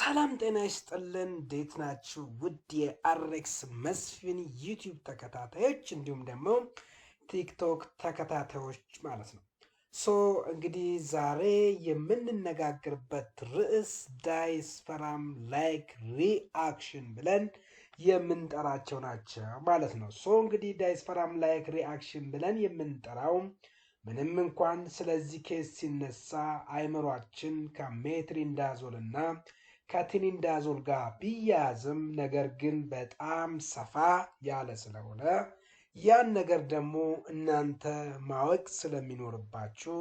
ሰላም ጤና ይስጥልን። እንዴት ናችሁ? ውድ የአሬክስ መስፍን ዩቲዩብ ተከታታዮች እንዲሁም ደግሞ ቲክቶክ ተከታታዮች ማለት ነው። እንግዲህ ዛሬ የምንነጋገርበት ርዕስ ዳይስፐራም ላይክ ሪአክሽን ብለን የምንጠራቸው ናቸው ማለት ነው። እንግዲህ ዳይስፐራም ላይክ ሪአክሽን ብለን የምንጠራው ምንም እንኳን ስለዚህ ኬስ ሲነሳ አይምሯችን ከሜትሪንዳዞል እና ከቲኒንዳዞል ጋር ቢያዝም ነገር ግን በጣም ሰፋ ያለ ስለሆነ ያን ነገር ደግሞ እናንተ ማወቅ ስለሚኖርባችሁ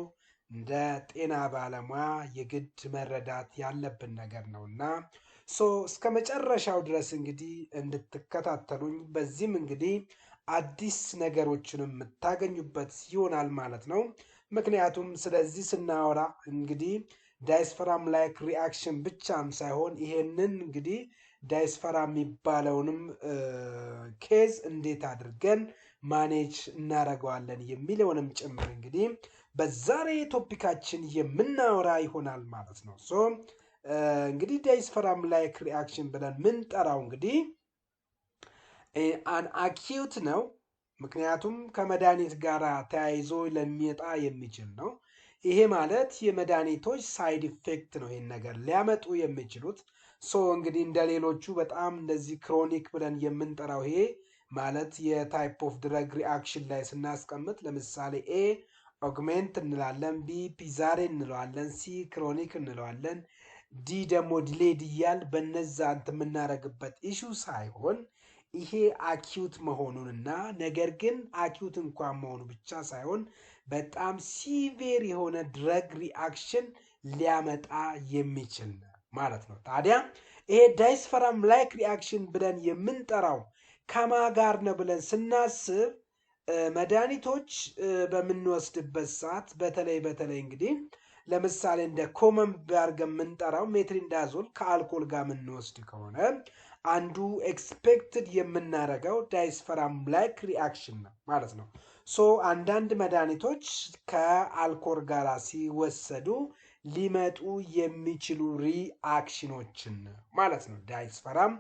እንደ ጤና ባለሙያ የግድ መረዳት ያለብን ነገር ነውና እስከ መጨረሻው ድረስ እንግዲህ እንድትከታተሉኝ በዚህም እንግዲህ አዲስ ነገሮችን የምታገኙበት ይሆናል ማለት ነው። ምክንያቱም ስለዚህ ስናወራ እንግዲህ ዳይስፐራም ላይክ ሪአክሽን ብቻም ሳይሆን ይሄንን እንግዲህ ዳይስፐራ የሚባለውንም ኬዝ እንዴት አድርገን ማኔጅ እናደርገዋለን የሚለውንም ጭምር እንግዲህ በዛሬ ቶፒካችን የምናወራ ይሆናል ማለት ነው። እንግዲህ ዳይስፐራም ላይክ ሪአክሽን ብለን ምንጠራው እንግዲህ አን አኪዩት ነው። ምክንያቱም ከመድኃኒት ጋር ተያይዞ ለሚመጣ የሚችል ነው። ይሄ ማለት የመድኃኒቶች ሳይድ ኢፌክት ነው ይሄን ነገር ሊያመጡ የሚችሉት። እንግዲህ እንደ ሌሎቹ በጣም እንደዚህ ክሮኒክ ብለን የምንጠራው ይሄ ማለት የታይፕ ኦፍ ድረግ ሪአክሽን ላይ ስናስቀምጥ ለምሳሌ ኤ ኦግሜንት እንላለን፣ ቢ ፒዛሬ እንለዋለን፣ ሲ ክሮኒክ እንለዋለን፣ ዲ ደግሞ ዲሌድ እያል በነዛ እንትን የምናደርግበት ኢሹ ሳይሆን ይሄ አኪዩት መሆኑንና ነገር ግን አኪዩት እንኳን መሆኑ ብቻ ሳይሆን በጣም ሲቪር የሆነ ድረግ ሪአክሽን ሊያመጣ የሚችል ማለት ነው። ታዲያ ይሄ ዳይስፐራም ላይክ ሪአክሽን ብለን የምንጠራው ከማ ጋር ነው ብለን ስናስብ መድኃኒቶች በምንወስድበት ሰዓት በተለይ እንግዲህ ለምሳሌ እንደ ኮመን አድርገን የምንጠራው ሜትሪንዳዞል ከአልኮል ጋር የምንወስድ ከሆነ አንዱ ኤክስፔክትድ የምናደርገው ዳይስፐራም ላይክ ሪአክሽን ነው ማለት ነው። አንዳንድ መድኃኒቶች ከአልኮል ጋር ሲወሰዱ ሊመጡ የሚችሉ ሪአክሽኖችን ማለት ነው ዳይስፐራም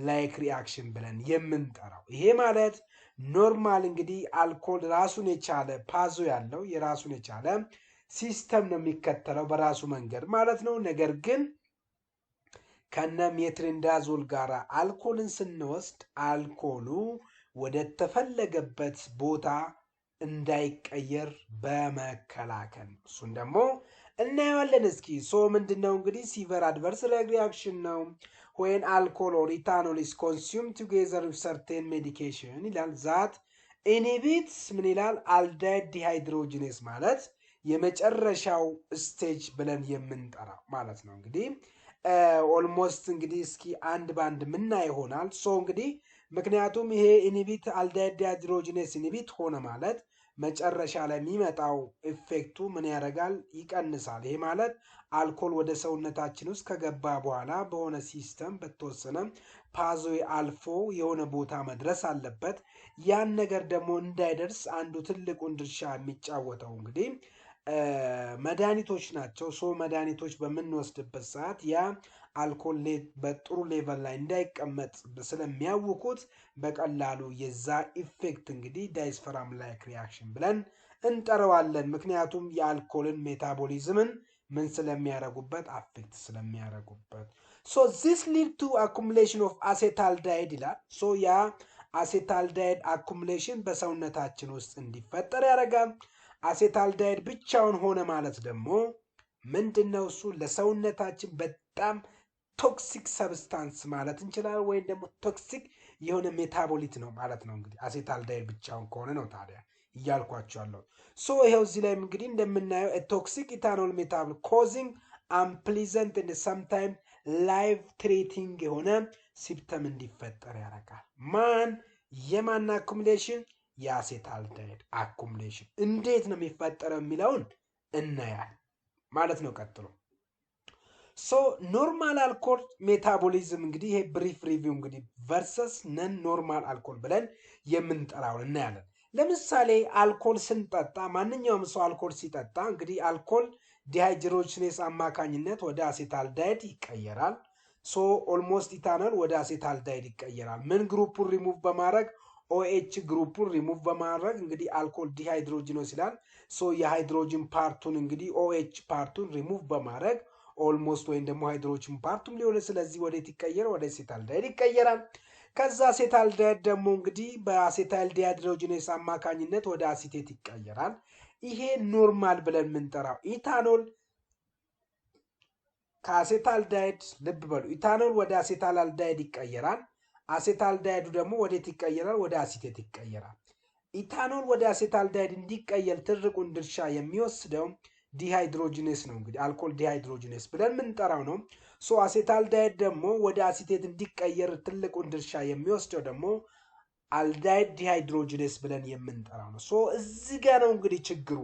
ላይክ ሪአክሽን ብለን የምንጠራው። ይሄ ማለት ኖርማል እንግዲህ አልኮል ራሱን የቻለ ፓዞ ያለው የራሱን የቻለ ሲስተም ነው የሚከተለው በራሱ መንገድ ማለት ነው። ነገር ግን ከነ ሜትሪንዳዞል ጋር አልኮልን ስንወስድ አልኮሉ ወደ ተፈለገበት ቦታ እንዳይቀየር በመከላከል እሱን ደግሞ እናየዋለን። እስኪ ምንድነው እንግዲህ ሲቨር አድቨርስ ሪአክሽን ነው when alcohol or ethanol is consumed together with certain medication ይላል ዛት ኢንሂቢትስ ምን ይላል አልዳይድ ዲሃይድሮጂኔስ ማለት የመጨረሻው ስቴጅ ብለን የምንጠራው ማለት ነው። እንግዲህ ኦልሞስት እንግዲህ እስኪ አንድ ባንድ ምና ይሆናል። እንግዲህ ምክንያቱም ይሄ ኢንሂቢት አልዳይድ ዲሃይድሮጂኔስ ኢንሂቢት ሆነ ማለት መጨረሻ ላይ የሚመጣው ኢፌክቱ ምን ያደርጋል? ይቀንሳል። ይሄ ማለት አልኮል ወደ ሰውነታችን ውስጥ ከገባ በኋላ በሆነ ሲስተም በተወሰነ ፓዞይ አልፎ የሆነ ቦታ መድረስ አለበት። ያን ነገር ደግሞ እንዳይደርስ አንዱ ትልቁን ድርሻ የሚጫወተው እንግዲህ መድኃኒቶች ናቸው። መድኃኒቶች በምንወስድበት ሰዓት ያ አልኮል በጥሩ ሌቨል ላይ እንዳይቀመጥ ስለሚያውኩት በቀላሉ የዛ ኢፌክት እንግዲህ ዳይስፐራም ላይክ ሪአክሽን ብለን እንጠራዋለን። ምክንያቱም የአልኮልን ሜታቦሊዝምን ምን ስለሚያደርጉበት አፌክት ስለሚያደርጉበት። this lead to accumulation of acetaldehyde ይላል። ያ አሴታልዳይድ አኩሙሌሽን በሰውነታችን ውስጥ እንዲፈጠር ያደርጋል። አሴታልዳይድ ብቻውን ሆነ ማለት ደግሞ ምንድነው? እሱ ለሰውነታችን በጣም ቶክሲክ ሰብስታንስ ማለት እንችላለን፣ ወይም ደግሞ ቶክሲክ የሆነ ሜታቦሊት ነው ማለት ነው። እንግዲህ አሴታልዳይድ ብቻውን ከሆነ ነው ታዲያ እያልኳቸዋለሁ። ይሄው እዚህ ላይም እንግዲህ እንደምናየው ቶክሲክ ኢታኖል ሜታቦሊት ኮዚንግ አንፕሊዘንት እንደ ሰምታይም ላይፍ ትሬቲንግ የሆነ ሲምፕተም እንዲፈጠር ያደርጋል። የማን አኩሙሌሽን? የአሴታልዳይድ አኩሙሌሽን። እንዴት ነው የሚፈጠረው የሚለውን እናያል ማለት ነው። ቀጥሎ ኖርማል አልኮል ሜታቦሊዝም እንግዲህ ይሄ ብሪፍ ሪቪው እንግዲህ ቨርሰስ ነን ኖርማል አልኮል ብለን የምንጠራውን እናያለን። ለምሳሌ አልኮል ስንጠጣ ማንኛውም ሰው አልኮል ሲጠጣ እንግዲህ አልኮል ዲሃይድሮጂኔስ አማካኝነት ወደ አሴታልዳይድ ይቀየራል። ሶ ኦልሞስት ኢታኖል ወደ አሴታልዳይድ ይቀየራል። ምን ግሩፑን ሪሙቭ በማድረግ OH ግሩፑን ሪሙቭ በማድረግ እንግዲህ አልኮል ዲሃይድሮጂኖስ ይላል። ሶ የሃይድሮጂን ፓርቱን እንግዲህ OH ፓርቱን ሪሙቭ በማድረግ ኦልሞስት ወይም ደግሞ ሃይድሮጂን ፓርቱም ሊሆን ስለዚህ ወዴት ይቀየራል? ወደ አሴታልዳይድ ይቀየራል። ከዛ አሴታልዳይድ ደግሞ እንግዲህ በአሴታይል ዲሃይድሮጂኔስ አማካኝነት ወደ አሲቴት ይቀየራል። ይሄ ኖርማል ብለን የምንጠራው ኢታኖል ከአሴታልዳይድ ልብ በሉ ኢታኖል ወደ አሴታልዳይድ ይቀየራል። አሴታልዳይዱ ደግሞ ወዴት ይቀየራል? ወደ አሲቴት ይቀየራል። ኢታኖል ወደ አሴታልዳይድ እንዲቀየር ትልቁን ድርሻ የሚወስደው ዲሃይድሮጂኔስ ነው። እንግዲህ አልኮል ዲሃይድሮጂኔስ ብለን የምንጠራው ነው። ሶ አሴታልዳይድ ደግሞ ወደ አሲቴት እንዲቀየር ትልቁን ድርሻ የሚወስደው ደግሞ አልዳይድ ዲሃይድሮጂኔስ ብለን የምንጠራው ነው። ሶ እዚህ ጋር ነው እንግዲህ ችግሩ።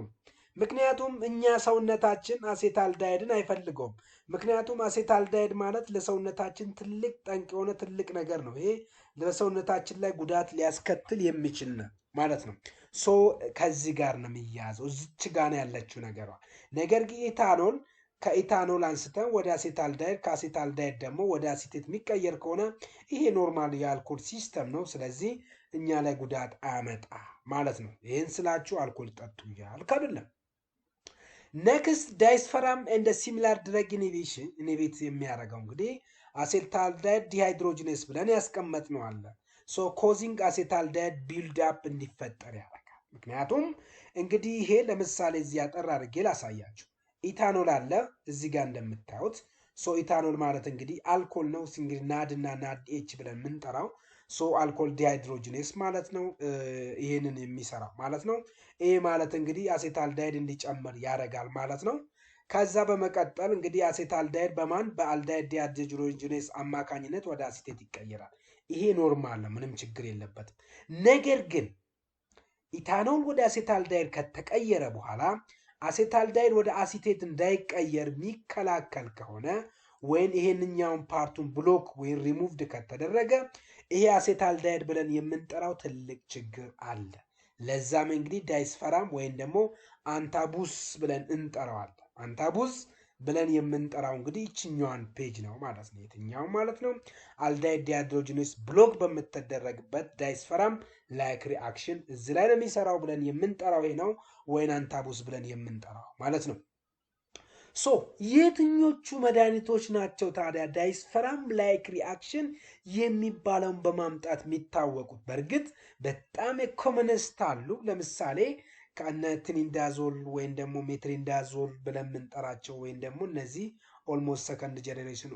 ምክንያቱም እኛ ሰውነታችን አሴታልዳይድን አይፈልገውም። ምክንያቱም አሴታልዳይድ ማለት ለሰውነታችን ትልቅ ጠንቅ የሆነ ትልቅ ነገር ነው። ይሄ ለሰውነታችን ላይ ጉዳት ሊያስከትል የሚችል ነው ማለት ነው። ሶ ከዚህ ጋር ነው የሚያያዘው። እዚች ጋር ነው ያለችው ነገሯ። ነገር ግን ኢታኖል ከኢታኖል አንስተን ወደ አሴታልዳይድ ከአሴታልዳይድ ደግሞ ወደ አሲቴት የሚቀየር ከሆነ ይሄ ኖርማል የአልኮል ሲስተም ነው። ስለዚህ እኛ ላይ ጉዳት አያመጣ ማለት ነው። ይህን ስላችሁ አልኮል ጠጡ እያልኩ አይደለም። ኔክስት ዳይስፈራም እንደ ሲሚላር ድረግ ኢንሂቢት የሚያደርገው እንግዲህ አሴታልዳይድ ዲሃይድሮጂኔስ ብለን ያስቀመጥነው አለ። ሶ ኮዚንግ አሴታልዳይድ ቢልድ አፕ እንዲፈጠር ያደርጋል። ምክንያቱም እንግዲህ ይሄ ለምሳሌ እዚህ ያጠር አድርጌ ላሳያችሁ። ኢታኖል አለ እዚህ ጋር እንደምታዩት። ሶ ኢታኖል ማለት እንግዲህ አልኮል ነው። እንግዲህ ናድ እና ናድ ኤች ብለን የምንጠራው ሶ አልኮል ዲሃይድሮጂኔስ ማለት ነው። ይሄንን የሚሰራው ማለት ነው። ይሄ ማለት እንግዲህ አሴታልዳይድ እንዲጨምር ያደርጋል ማለት ነው። ከዛ በመቀጠል እንግዲህ አሴታልዳይድ በማን በአልዳይድ ዲሃይድሮጂኔስ አማካኝነት ወደ አሲቴት ይቀየራል። ይሄ ኖርማል ነው፣ ምንም ችግር የለበትም። ነገር ግን ኢታኖል ወደ አሴታልዳይድ ከተቀየረ በኋላ አሴታልዳይድ ወደ አሲቴት እንዳይቀየር የሚከላከል ከሆነ ወይም ይሄንኛውን ፓርቱን ብሎክ ወይም ሪሙቭድ ከተደረገ ይሄ አሴታልዳይድ ብለን የምንጠራው ትልቅ ችግር አለ። ለዛም እንግዲህ ዳይስፈራም ወይም ደግሞ አንታቡስ ብለን እንጠራዋለን። አንታቡስ ብለን የምንጠራው እንግዲህ ይችኛዋን ፔጅ ነው ማለት ነው። የትኛው ማለት ነው? አልዳይድ ዲሃይድሮጂኔስ ብሎክ በምትደረግበት ዳይስፈራም ላይክ ሪአክሽን እዚህ ላይ ነው የሚሰራው ብለን የምንጠራው ይሄ ነው፣ ወይን አንታቡስ ብለን የምንጠራው ማለት ነው። ሶ የትኞቹ መድኃኒቶች ናቸው ታዲያ ዳይስፈራም ላይክ ሪአክሽን የሚባለውን በማምጣት የሚታወቁት? በእርግጥ በጣም የኮመነስት አሉ። ለምሳሌ ከነ ትኒንዳዞል ወይም ደግሞ ሜትሪንዳዞል ብለን የምንጠራቸው ወይም ደግሞ እነዚህ ኦልሞስት ሰከንድ ጀኔሬሽን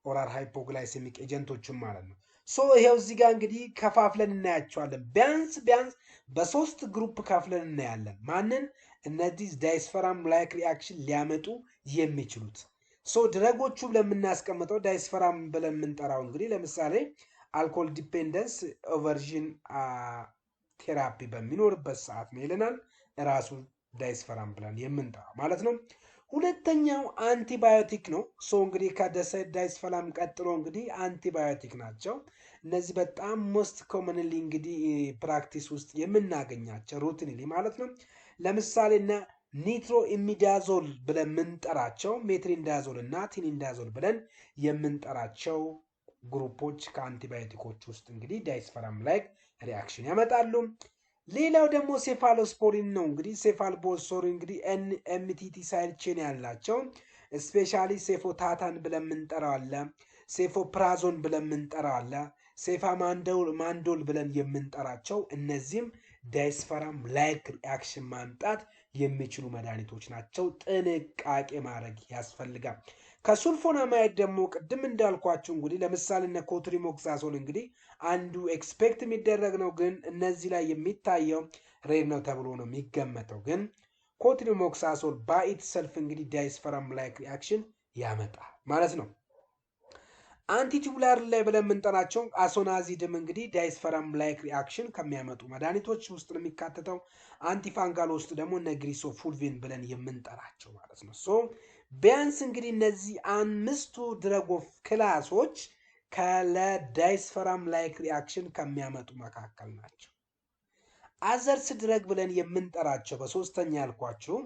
ኦራል ሃይፖግላይሴሚክ ኤጀንቶችን ማለት ነው። ሶ ይሄው እዚህ ጋር እንግዲህ ከፋፍለን እናያቸዋለን። ቢያንስ በሶስት ግሩፕ ከፍለን እናያለን። ማንን? እነዚህ ዳይስፈራም ላይክ ሪአክሽን ሊያመጡ የሚችሉት ሶ ድረጎቹ ለምናስቀምጠው ዳይስፈራም ብለን የምንጠራው እንግዲህ ለምሳሌ አልኮል ዲፔንደንስ ኦቨርዥን ቴራፒ በሚኖርበት ሰዓት ነው ይለናል። ራሱ ዳይስፈራም ብለን የምንጠራው ማለት ነው። ሁለተኛው አንቲባዮቲክ ነው። ሶ እንግዲህ ከዳይስፈራም ቀጥሎ እንግዲህ አንቲባዮቲክ ናቸው። እነዚህ በጣም ሞስት ኮመንሊ እንግዲህ ፕራክቲስ ውስጥ የምናገኛቸው ሩቲንሊ ማለት ነው። ለምሳሌ እና ኒትሮ ኢሚዳዞል ብለን የምንጠራቸው ሜትሪንዳዞል እና ቲኒንዳዞል ብለን የምንጠራቸው ግሩፖች ከአንቲባዮቲኮች ውስጥ እንግዲህ ዳይስፈራም ላይክ ሪአክሽን ያመጣሉ። ሌላው ደግሞ ሴፋሎስፖሪን ነው። እንግዲህ ሴፋሎስፖሪን እንግዲህ ኤምቲቲ ሳይድ ቼን ያላቸው ስፔሻሊ ሴፎታታን ብለን የምንጠራው አለ፣ ሴፎፕራዞን ብለን የምንጠራው አለ፣ ሴፋ ማንዶል ብለን የምንጠራቸው እነዚህም ዳይስፈራም ላይክ ሪአክሽን ማምጣት የሚችሉ መድኃኒቶች ናቸው። ጥንቃቄ ማድረግ ያስፈልጋል። ከሱልፎናማይድ ደግሞ ቅድም እንዳልኳችሁ እንግዲህ ለምሳሌ እነ ኮትሪሞክሳሶል እንግዲህ አንዱ ኤክስፔክት የሚደረግ ነው፣ ግን እነዚህ ላይ የሚታየው ሬር ነው ተብሎ ነው የሚገመተው። ግን ኮትሪሞክሳሶል ባኢት ሰልፍ እንግዲህ ዳይስፈራም ላይክ ሪአክሽን ያመጣል ማለት ነው። አንቲቱቡላር ላይ ብለን የምንጠራቸው አሶናዚድም እንግዲህ ዳይስፈራም ላይክ ሪአክሽን ከሚያመጡ መድኃኒቶች ውስጥ ነው የሚካተተው። አንቲፋንጋል ውስጥ ደግሞ እነ ግሪሶፉልቪን ብለን የምንጠራቸው ማለት ነው። ሶ ቢያንስ እንግዲህ እነዚህ አምስቱ ድረግ ኦፍ ክላሶች ከለዳይስፈራም ላይክ ሪአክሽን ከሚያመጡ መካከል ናቸው። አዘርስ ድረግ ብለን የምንጠራቸው በሶስተኛ ያልኳቸው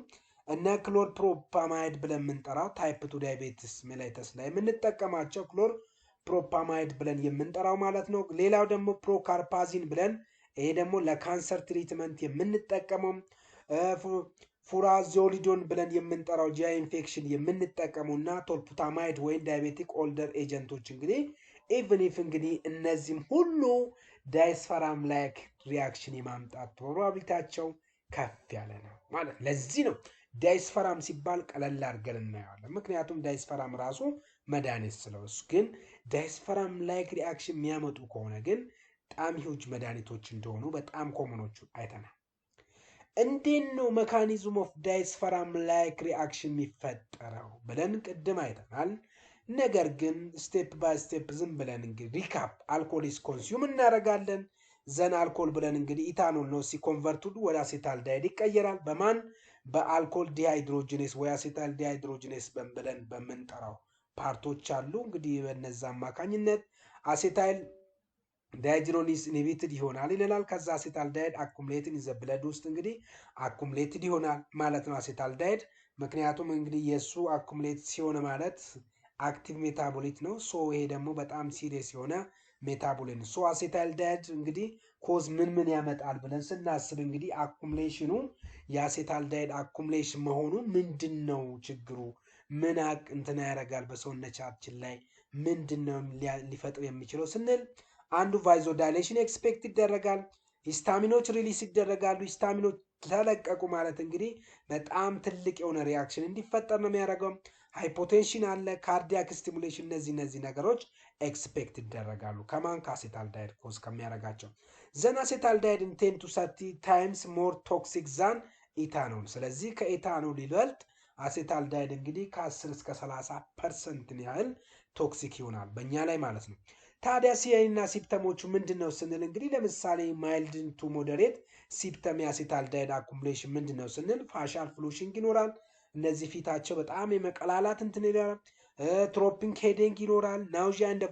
እነ ክሎርፕሮፓማይድ ብለን የምንጠራው ታይፕ 2 ዳያቤትስ ሜላይተስ ላይ የምንጠቀማቸው ፕሮፓማይድ ብለን የምንጠራው ማለት ነው። ሌላው ደግሞ ፕሮካርፓዚን ብለን ይሄ ደግሞ ለካንሰር ትሪትመንት የምንጠቀመው ፉራዞሊዶን ብለን የምንጠራው ጂአይ ኢንፌክሽን የምንጠቀመው እና ቶልፑታማይድ ወይም ዳያቤቲክ ኦልደር ኤጀንቶች እንግዲህ ኢቭን ኢፍ እንግዲህ እነዚህም ሁሉ ዳይስፐራም ላይክ ሪያክሽን የማምጣት ፕሮባቢሊቲያቸው ከፍ ያለ ነው ማለት። ለዚህ ነው ዳይስፐራም ሲባል ቀለል አድርገን እናየዋለን። ምክንያቱም ዳይስፐራም ራሱ መድኃኒት ስለወስ ግን ዳይስፐራም ላይክ ሪአክሽን የሚያመጡ ከሆነ ግን በጣም ሂውጅ መድኃኒቶች እንደሆኑ በጣም ኮመኖቹ አይተናል። እንዴት ነው ሜካኒዝም ኦፍ ዳይስፐራም ላይክ ሪአክሽን የሚፈጠረው ብለን ቅድም አይተናል። ነገር ግን ስቴፕ ባይ ስቴፕ ዝም ብለን እንግዲህ ሪካፕ አልኮሊስ ኮንሱም እናደርጋለን። ዘን አልኮል ብለን እንግዲህ ኢታኖል ነው ሲኮንቨርትዱ ወደ አሴታልዳይድ ይቀየራል። በማን በአልኮል ዲሃይድሮጂኔስ ወይ አሴታል ዲሃይድሮጂኔስ ብለን በምንጠራው ፓርቶች አሉ። እንግዲህ በነዛ አማካኝነት አሴታይል ዳይጅሮኒስ ኢንሂቢትድ ይሆናል ይለናል። ከዛ አሴታልዳይድ አኩሙሌትድ ኢን ዘ ብለድ ውስጥ እንግዲህ አኩሙሌትድ ይሆናል ማለት ነው አሴታልዳይድ። ምክንያቱም እንግዲህ የሱ አኩሙሌት ሲሆን ማለት አክቲቭ ሜታቦሊት ነው። ሶ ይሄ ደግሞ በጣም ሲሪየስ የሆነ ሜታቦሊት ነው። ሶ አሴታልዳይድ እንግዲህ ኮዝ ምን ያመጣል ብለን ስናስብ እንግዲህ አኩሙሌሽኑ የአሴታልዳይድ አኩሙሌሽን መሆኑ ምንድነው ችግሩ? ምን እንትን ያደርጋል በሰውነታችን ላይ ምንድነው ሊፈጥር የሚችለው ስንል አንዱ ቫይዞዳይሌሽን ኤክስፔክት ይደረጋል። ሂስታሚኖች ሪሊስ ይደረጋሉ። ሂስታሚኖች ተለቀቁ ማለት እንግዲህ በጣም ትልቅ የሆነ ሪያክሽን እንዲፈጠር ነው የሚያደርገው። ሃይፖቴንሽን አለ፣ ካርዲያክ ስቲሙሌሽን፣ እነዚህ ነገሮች ኤክስፔክት ይደረጋሉ ከማን ከአሴታልዳይድ ኮዝ ከሚያደርጋቸው። ዘን አሴታልዳይድ 10 to 30 ታይምስ ሞር ቶክሲክ ዛን ኢታኖል። ስለዚህ ከኢታኖል ይበልጥ አሴታልዳይድ እንግዲህ ከ10 እስከ 30% ያህል ቶክሲክ ይሆናል በእኛ ላይ ማለት ነው። ታዲያ ሲያይና ሲፕተሞቹ ምንድነው ስንል እንግዲህ ለምሳሌ ማይልድ ቱ ሞደሬት ሲፕተም የአሴታልዳይድ አኩሙሌሽን ምንድነው ስንል ፋሻል ፍሉሽንግ ይኖራል። እነዚህ ፊታቸው በጣም የመቀላላት እንትን ይላል። ትሮፒንግ ሄዲንግ ይኖራል። ናውዣ እንደ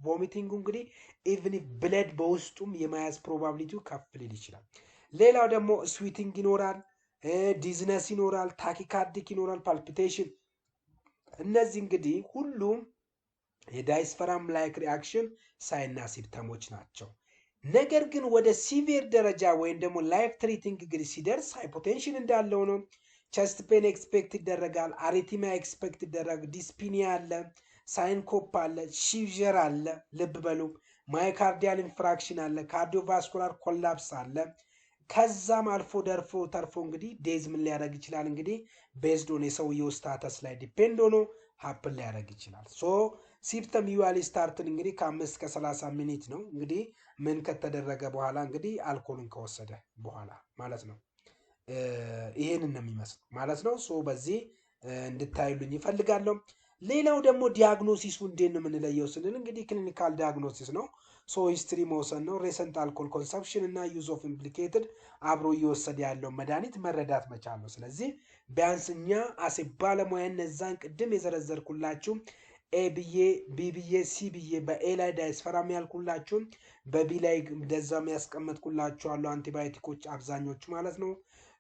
ቮሚቲንግ እንግዲህ ኢቭን ብለድ በውስጡም የመያዝ ፕሮባቢሊቲው ከፍ ሊል ይችላል። ሌላው ደግሞ ስዊቲንግ ይኖራል፣ ዲዝነስ ይኖራል፣ ታኪካርዲክ ይኖራል፣ ፓልፒቴሽን። እነዚህ እንግዲህ ሁሉም የዳይስፐራም ላይክ ሪአክሽን ሳይና ሲምፕተሞች ናቸው። ነገር ግን ወደ ሲቪር ደረጃ ወይም ደግሞ ላይፍ ትሪቲንግ እንግዲህ ሲደርስ ሃይፖቴንሽን እንዳለው ነው። ቸስት ፔን ኤክስፔክት ይደረጋል። አሪቲሚያ ኤክስፔክት ይደረግ። ዲስፒኒያ አለ፣ ሳይንኮፕ አለ፣ ሺዥር አለ። ልብ በሉ ማዮካርዲያል ኢንፍራክሽን አለ፣ ካርዲዮቫስኩላር ኮላፕስ አለ። ከዛም አልፎ ተርፎ እንግዲህ ዴዝ ምን ሊያደርግ ይችላል እንግዲህ ቤዝድ ኦን የሰውየው ስታተስ ላይ ዲፔንድ ሆኖ ሀፕን ሊያደርግ ይችላል። ሶ ሲምፕተም ዩዋሊ ስታርትን እንግዲህ ከ5 እስከ 30 ሚኒት ነው እንግዲህ ምን ከተደረገ በኋላ እንግዲህ አልኮልን ከወሰደ በኋላ ማለት ነው። ይሄንን ነው የሚመስለው ማለት ነው። ሶ በዚህ እንድታዩልኝ ይፈልጋለሁ። ሌላው ደግሞ ዲያግኖሲሱ እንዴት ነው የምንለየው ስንል እንግዲህ ክሊኒካል ዲያግኖሲስ ነው። ሶ ሂስትሪ መውሰድ ነው። ሬሰንት አልኮል ኮንሰፕሽን እና ዩዝ ኦፍ ኢምፕሊኬትድ አብሮ እየወሰደ ያለው መድኃኒት መረዳት መቻል ነው። ስለዚህ ቢያንስ እኛ አሴ ባለሙያ እነዛን ቅድም የዘረዘርኩላችሁ ኤ ብዬ ቢ ብዬ ሲ ብዬ በኤ ላይ ዳይስፐራም ያልኩላችሁ በቢ ላይ እንደዛም ያስቀመጥኩላችሁ አሉ አንቲባዮቲኮች አብዛኞቹ ማለት ነው።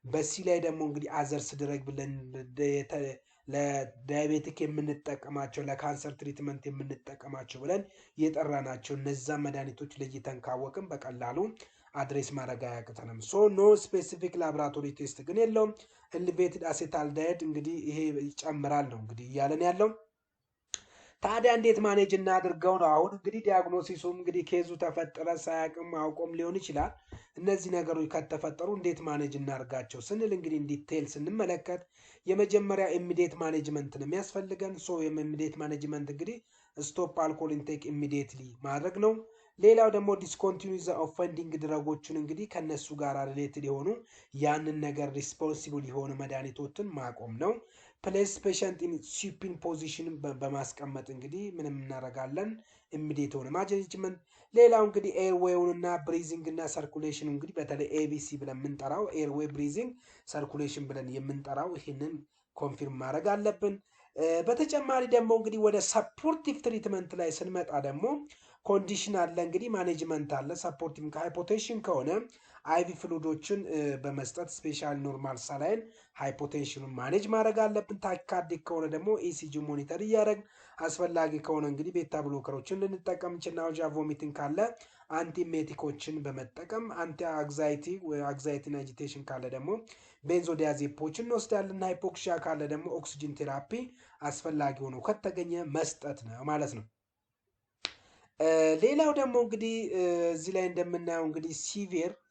በሲ ላይ ደግሞ እንግዲህ አዘርስ ድረግ ብለን ለዳያቤቲክ የምንጠቀማቸው ለካንሰር ትሪትመንት የምንጠቀማቸው ብለን የጠራናቸው እነዛ መድኃኒቶች ለይተን ካወቅን በቀላሉ አድሬስ ማድረግ አያቅተንም። ሶ ኖ ስፔሲፊክ ላቦራቶሪ ቴስት ግን የለውም። ኤሌቬትድ አሴታልዳይድ እንግዲህ ይሄ ይጨምራል ነው እንግዲህ እያለን ያለው። ታዲያ እንዴት ማኔጅ እናድርገው ነው? አሁን እንግዲህ ዲያግኖሲሱ እንግዲህ ኬዙ ተፈጠረ ሳያቅም አውቆም ሊሆን ይችላል። እነዚህ ነገሮች ከተፈጠሩ እንዴት ማኔጅ እናድርጋቸው ስንል እንግዲህ ዲቴል ስንመለከት የመጀመሪያ ኢሚዲየት ማኔጅመንት ነው የሚያስፈልገን። ሶ የኢሚዲየት ማኔጅመንት እንግዲህ ስቶፕ አልኮል ኢንቴክ ኢሚዲየትሊ ማድረግ ነው። ሌላው ደግሞ ዲስኮንቲኒው ዘ ኦፈንዲንግ ድረጎችን እንግዲህ ከነሱ ጋር ሪሌትድ የሆኑ ያንን ነገር ሪስፖንሲብል የሆኑ መድኃኒቶችን ማቆም ነው። ፕሌስ ፔሸንት ኢን ሱፒን ፖዚሽን በማስቀመጥ እንግዲህ ምንም እናደርጋለን ኢሚዲየት ሆነ ማኔጅመንት። ሌላው እንግዲህ ኤርዌውን እና ብሪዚንግ እና ሰርኩሌሽን እንግዲህ በተለይ ኤቢሲ ብለን የምንጠራው ኤርዌይ ብሪዚንግ ሰርኩሌሽን ብለን የምንጠራው ይህንን ኮንፊርም ማድረግ አለብን። በተጨማሪ ደግሞ እንግዲህ ወደ ሰፖርቲቭ ትሪትመንት ላይ ስንመጣ ደግሞ ኮንዲሽን አለ እንግዲህ ማኔጅመንት አለ። ሰፖርቲንግ ሃይፖቴንሽን ከሆነ አይቪ ፍሉዶችን በመስጠት ስፔሻል ኖርማል ሳላይን ሃይፖቴንሽኑን ማኔጅ ማድረግ አለብን። ታኪካርዲክ ከሆነ ደግሞ ኢሲጂ ሞኒተር እያደረግ አስፈላጊ ከሆነ እንግዲህ ቤታ ብሎከሮችን ልንጠቀም እንችልና ናውዣ ቮሚቲንግ ካለ አንቲሜቲኮችን በመጠቀም አንቲ አንግዛይቲ አጂቴሽን ካለ ደግሞ ቤንዞዲያዜፖችን እንወስዳለን። ሃይፖክሲያ ካለ ደግሞ ኦክሲጅን ቴራፒ አስፈላጊ ሆኖ ከተገኘ መስጠት ነው ማለት ነው። ሌላው ደግሞ እንግዲህ እዚህ ላይ እንደምናየው እንግዲህ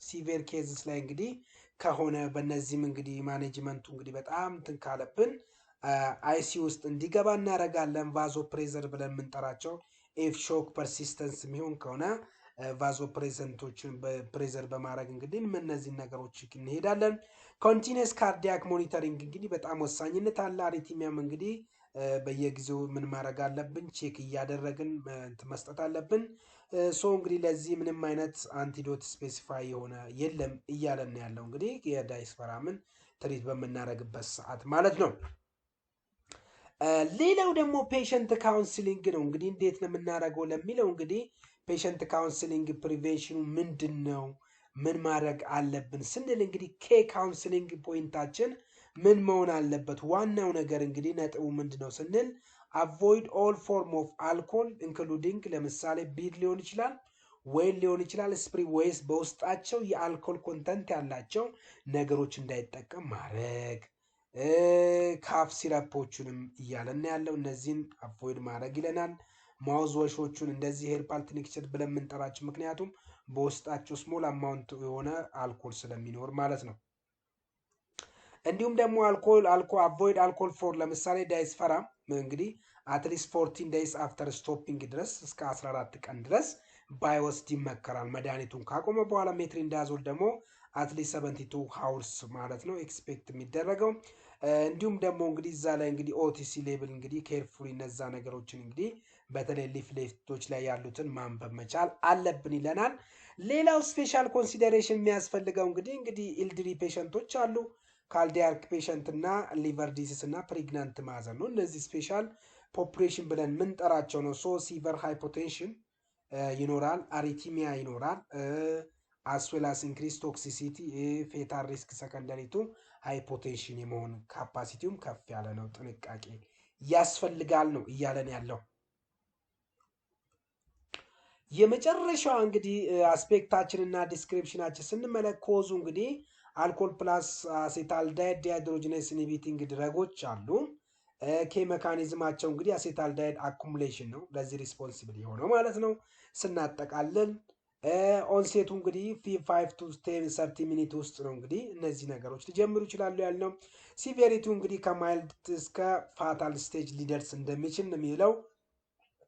ሲቪር ኬዝስ ላይ እንግዲህ ከሆነ በእነዚህም እንግዲህ ማኔጅመንቱ እንግዲህ በጣም እንትን ካለብን አይሲ ውስጥ እንዲገባ እናደርጋለን። ቫዞ ፕሬዘር ብለን የምንጠራቸው ኤፍ ሾክ ፐርሲስተንስ የሚሆን ከሆነ ቫዞ ፕሬዘንቶችን ፕሬዘር በማድረግ እንግዲህ እነዚህን ነገሮች እንሄዳለን። ኮንቲኒየስ ካርዲያክ ሞኒተሪንግ እንግዲህ በጣም ወሳኝነት አለ። አሪቲሚያም እንግዲህ በየጊዜው ምን ማድረግ አለብን? ቼክ እያደረግን መስጠት አለብን። ሶ እንግዲህ ለዚህ ምንም አይነት አንቲዶት ስፔሲፋይ የሆነ የለም እያለን ያለው እንግዲህ የዳይስፐራምን ትሪት በምናደርግበት ሰዓት ማለት ነው። ሌላው ደግሞ ፔሸንት ካውንስሊንግ ነው። እንግዲህ እንዴት ነው የምናደርገው ለሚለው እንግዲህ ፔሸንት ካውንስሊንግ ፕሪቬንሽኑ ምንድን ነው? ምን ማድረግ አለብን ስንል እንግዲህ ካውንስሊንግ ፖይንታችን ምን መሆን አለበት? ዋናው ነገር እንግዲህ ነጥቡ ምንድን ነው ስንል አቮይድ ኦል ፎርም ኦፍ አልኮል ኢንክሉዲንግ ለምሳሌ ቢር ሊሆን ይችላል፣ ወይን ሊሆን ይችላል፣ ስፕሪ ወይስ በውስጣቸው የአልኮል ኮንተንት ያላቸው ነገሮች እንዳይጠቀም ማድረግ፣ ካፍ ሲረፖቹንም እያለን ያለው እነዚህን አቮይድ ማድረግ ይለናል። ማውዝ ወሾቹን እንደዚህ ሄርባል ቲንክቸር ብለን የምንጠራቸው ምክንያቱም በውስጣቸው ስሞል አማውንት የሆነ አልኮል ስለሚኖር ማለት ነው። እንዲሁም ደግሞ አቮይድ አልኮል ፎር ለምሳሌ ዳይስፐራም እንግዲህ አትሊስት 14 ዴይስ አፍተር ስቶፒንግ ድረስ እስከ 14 ቀን ድረስ ባይወስድ ይመከራል። መድኃኒቱን ካቆመ በኋላ ሜትሪንዳዞል ደግሞ አትሊስት 72 ሃውርስ ማለት ነው ኤክስፔክት የሚደረገው። እንዲሁም ደግሞ እንግዲህ እዛ ላይ እንግዲህ ኦቲሲ ሌብል እንግዲህ ኬርፉሊ እነዛ ነገሮችን እንግዲህ በተለይ ሊፍሌቶች ላይ ያሉትን ማንበብ መቻል አለብን ይለናል። ሌላው ስፔሻል ኮንሲደሬሽን የሚያስፈልገው እንግዲህ ኢልድሪ ፔሸንቶች አሉ፣ ካርዲያክ ፔሸንት እና ሊቨር ዲሲስ እና ፕሬግናንት ማዘር ነው። እነዚህ ስፔሻል ፖፑሌሽን ብለን ምንጠራቸው ነው። ሶ ሲቨር ሃይፖቴንሽን ይኖራል፣ አሪቲሚያ ይኖራል፣ አስዌላስ ኢንክሪስ ቶክሲሲቲ፣ ፌታል ሪስክ ሰከንደሪ ቱ ሃይፖቴንሽን የመሆን ካፓሲቲውም ከፍ ያለ ነው። ጥንቃቄ ያስፈልጋል ነው እያለን ያለው። የመጨረሻው እንግዲህ አስፔክታችን እና ዲስክሪፕሽናችን ስንመለከት ኮዙ እንግዲህ አልኮል ፕላስ አሴታልዳይድ ዲሃይድሮጂኔስ ኢንሂቢቲንግ ድረጎች አሉ። ኬሜካኒዝማቸው እንግዲህ አሴታልዳይድ አኩሙሌሽን ነው ለዚህ ሪስፖንሲብል የሆነው ማለት ነው። ስናጠቃልል ኦንሴቱ እንግዲህ 5 to 30 ሚኒት ውስጥ ነው እንግዲህ እነዚህ ነገሮች ሊጀምሩ ይችላሉ ያልነው። ሲቪሪቲው እንግዲህ ከማይልድ እስከ ፋታል ስቴጅ ሊደርስ እንደሚችል ነው የሚለው።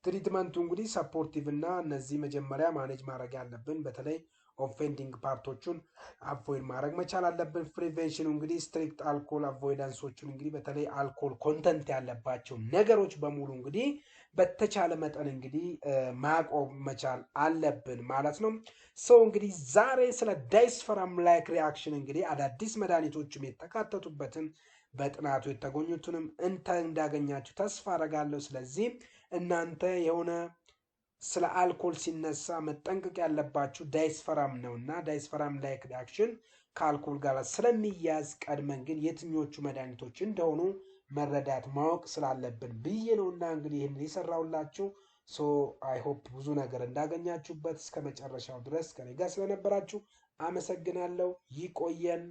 ትሪትመንቱ እንግዲህ ሰፖርቲቭ እና እነዚህ መጀመሪያ ማኔጅ ማድረግ ያለብን በተለይ ኦፌንዲንግ ፓርቶቹን አቮይድ ማድረግ መቻል አለብን። ፕሪቬንሽኑ እንግዲህ ስትሪክት አልኮል አቮይዳንሶቹን እንግዲህ በተለይ አልኮል ኮንተንት ያለባቸው ነገሮች በሙሉ እንግዲህ በተቻለ መጠን እንግዲህ ማቆም መቻል አለብን ማለት ነው። ሰው እንግዲህ ዛሬ ስለ ዳይስፐራም ላይክ ሪአክሽን እንግዲህ አዳዲስ መድኃኒቶችም የተካተቱበትን በጥናቱ የተገኙትንም እንዳገኛችሁ ተስፋ አረጋለሁ። ስለዚህ እናንተ የሆነ ስለ አልኮል ሲነሳ መጠንቀቅ ያለባችሁ ዳይስፐራም ነውና ዳይስፐራም ላይክ ሪአክሽን ከአልኮል ጋር ስለሚያዝ ቀድመን ግን የትኞቹ መድኃኒቶች እንደሆኑ መረዳት ማወቅ ስላለብን ብዬ ነውና እንግዲህ ይህን የሰራሁላችሁ። ሶ አይ ሆፕ ብዙ ነገር እንዳገኛችሁበት እስከ መጨረሻው ድረስ ከኔ ጋር ስለነበራችሁ አመሰግናለሁ። ይቆየን።